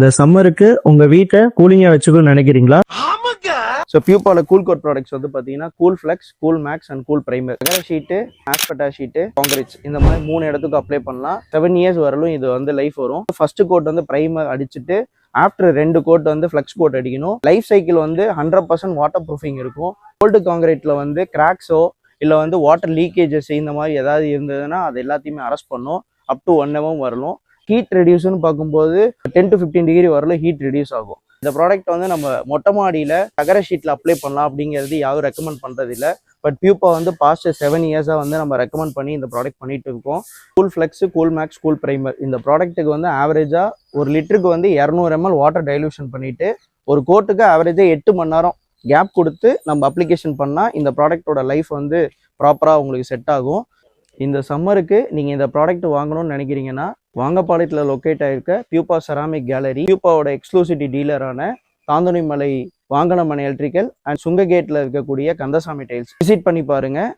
இந்த சம்மருக்கு உங்க வீட்டை கூலிங்கா வச்சுக்கணும்னு நினைக்கிறீங்களா? ஸோ பியூப்பால கூல் கோட் ப்ராடக்ட்ஸ் வந்து பார்த்தீங்கன்னா cool flex, cool max and cool primer. தகர ஷீட்டு, ஆஸ்பெட்டா ஷீட்டு, காங்கிரீட்ஸ் இந்த மாதிரி 3 இடத்துக்கு அப்ளை பண்ணலாம். 7 இயர்ஸ் வரலும் இது வந்து லைஃப் வரும். ஃபர்ஸ்ட் கோட் வந்து பிரைமர் அடிச்சுட்டு ஆஃப்டர் 2 கோட் வந்து ஃப்ளெக்ஸ் கோட் அடிக்கணும். லைஃப் சைக்கிள் வந்து 100% வாட்டர் ப்ரூஃபிங் இருக்கும். கோல்டு காங்கிரீட்ல வந்து கிராக்ஸோ இல்லை வந்து வாட்டர் லீக்கேஜஸ் இந்த மாதிரி ஏதாவது இருந்ததுன்னா அது எல்லாத்தையுமே அரெஸ்ட் பண்ணும். அப் டு 1 hour வரலும். ஹீட் ரெடியூஸ்னு பார்க்கும்போது 10 to 15 டிகிரி வரலும் ஹீட் ரெடியூஸ் ஆகும். இந்த ப்ராடக்ட் வந்து நம்ம மொட்டை மாடியில் தகர ஷீட்டில் அப்ளை பண்ணலாம் அப்படிங்கிறது யாரும் ரெக்கமெண்ட் பண்ணுறது இல்லை. பட் பியூப்பா வந்து பாஸ்ட் 7 இயர்ஸாக வந்து நம்ம ரெக்கமெண்ட் பண்ணி இந்த ப்ராடக்ட் பண்ணிட்டு இருக்கோம். Cool flex, cool max, cool primer இந்த ப்ராடக்ட்டுக்கு வந்து ஆவரேஜாக 1 லிட்டருக்கு வந்து 200 ml வாட்டர் டைலூஷன் பண்ணிட்டு ஒரு கோட்டுக்கு ஆவரேஜாக 8 மணி நேரம் கேப் கொடுத்து நம்ம அப்ளிகேஷன் பண்ணால் இந்த ப்ராடக்டோட லைஃப் வந்து ப்ராப்பராக உங்களுக்கு செட் ஆகும். இந்த சம்மருக்கு நீங்கள் இந்த ப்ராடக்ட் வாங்கணும்னு நினைக்கிறீங்கன்னா வாங்கப்பாளையத்தில் லொக்கேட் ஆகிருக்க பியூப்பா செராமிக் கேலரி, பியூப்பாவோட எக்ஸ்க்ளூசிட்டி டீலரான தாந்தோணிமலை வாங்கனமனை எலக்ட்ரிக்கல் அண்ட் சுங்ககேட்டில் இருக்கக்கூடிய கந்தசாமி டைல்ஸ் விசிட் பண்ணி பாருங்கள்.